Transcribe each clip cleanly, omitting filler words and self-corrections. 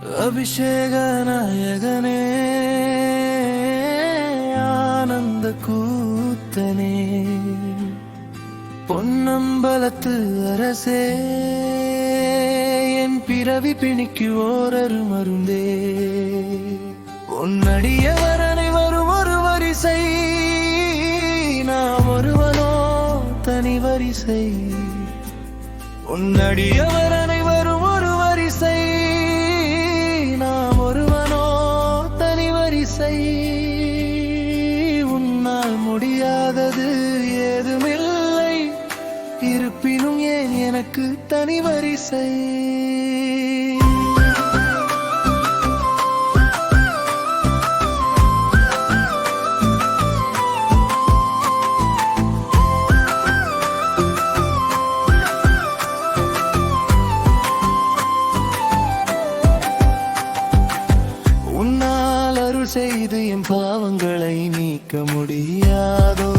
அபிஷேக நாயகனே ஆனந்த கூத்தனே பொன்னம்பலத்து அரசே என் பிறவி பிணிக்கு ஓரரு மருந்தே உன்னடியவர் அனைவரும் ஒரு வரிசை நாம் ஒருவனோ தனி வரிசை உன்னடியவர் அனைவரும் ஒரு வரிசை நாம் ஒருவனோ தனி வரிசை உன்னால் முடியாதது ஏதுமில்லை இருப்பினும் ஏன் எனக்கு தனி வரிசை செய்து என் பாவங்களை நீக்க முடியாதோ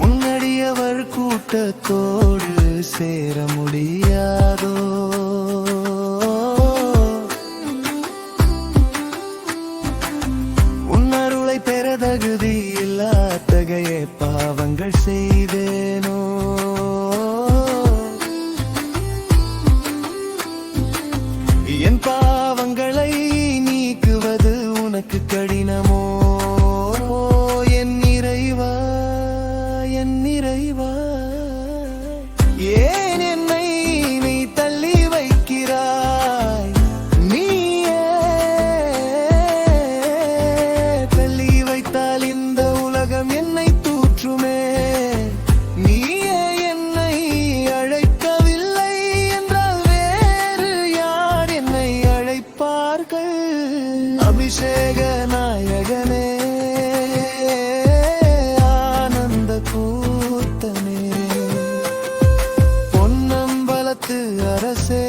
உன்னடியவர் கூட்டத்தோடு சேர முடியாதோ உன்னருளை பெற தகுதி இல்லாதகைய பாவங்கள் செய்தேனோ என் பாவங்களை நீக்குவது உனக்கு கடினமோ என் நிறைவா என் நிறைவா ஏன் என்னை நீ தள்ளி வைக்கிறாய் நீயே தள்ளி வைத்தால் இந்த உலகம் என்னை தூற்றுமே நீயே என்னை அழைக்கவில்லை என்றால் வேறு யார் என்னை அழைப்பார்கள் அபிஷேக நாயகனே ஆனந்த கூத்தனே பொன்னம்பலத்து அரசே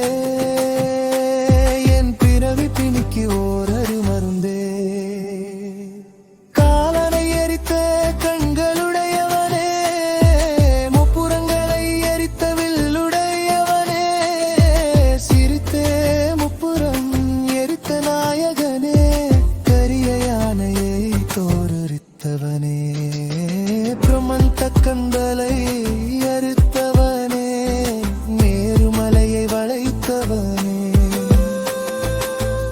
என் பிறவி பிணிக்கு ஓரரு மருந்தே காலனை எரித்த கண்களுடையவனே முப்புறங்களை எரித்த வில்லுடையவனே சிரித்தே முப்புறம் எரித்த நாயகனே கரிய யானையை தோறுரித்தவனே பிரமந்த கந்தலை அறுத்தவனே மேருமலையை வளைத்தவனே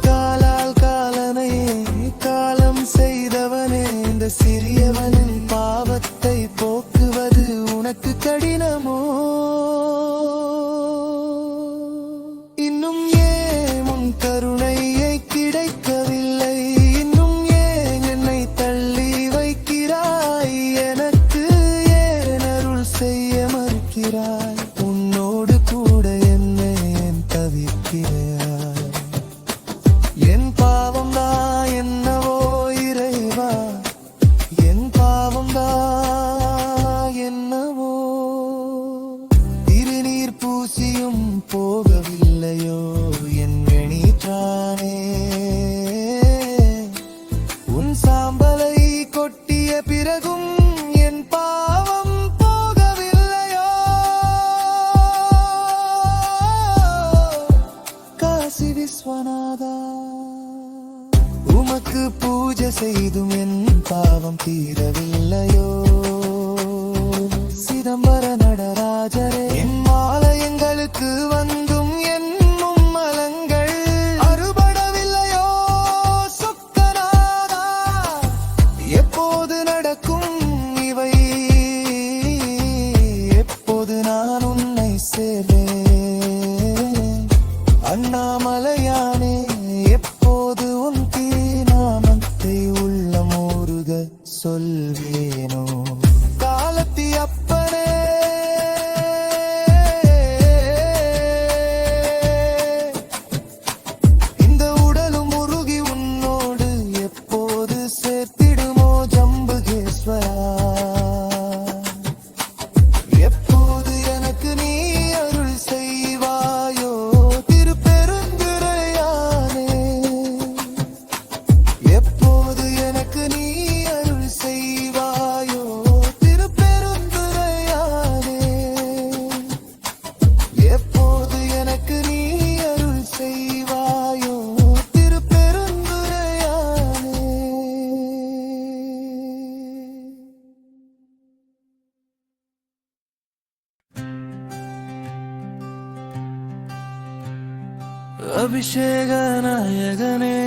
காலால் காலனை காலம் செய்தவனே இந்த சிறியவனின் பாவத்தை போக்குவது உனக்கு கடினமோ இன்னும் ஏன் உன் கருணையை கிடைக்கவில்லை இன்னும் ஏன் என்னை தள்ளி வைக்கிறாய் எனக்கு ஏன் அருள் செய்ய மறுக்கிறாய் உன்னோடு கூட என்னை ஏன் தவிர்க்கிறாய் என் பாவம் தான் என்னவோ இறைவா என் பாவம் தான் என்னவோ திருநீர் பூசியும் போகவில்லையோ என் வெணிற்றானே உன் சாம்பலை கொட்டிய பிறகும் என் பாவம் போகவில்லையோ காசி விஸ்வநாதா உமக்கு பூஜை செய்தும் என் பாவம் தீரவில்லையோ சிதம்பர நடராஜரே என் ஆலயங்களுக்கு வந்தும் என்னும் மலங்கள் அறுபடவில்லையோ சொக்கநாதா எப்போது நடக்கும் இவை எப்போது நான் உன்னை சேர்வேன் அண்ணாமலையானே எப்போது உன் தீநாமத்தை உள்ளமோருக சொல்வேனோ காலத்தி அப்பனே இந்த உடலும் உருகி உன்னோடு எப்போது சேர்த்திடுமோ ஜம்புகேஸ்வரா எப்போது எனக்கு நீ அருள் செய்வாயோ திருப்பெருந்துறையானே எப்போது எனக்கு நீ அருள் செய்வாயோ திருப்பெருந்துறை அபிஷேக நாயகனே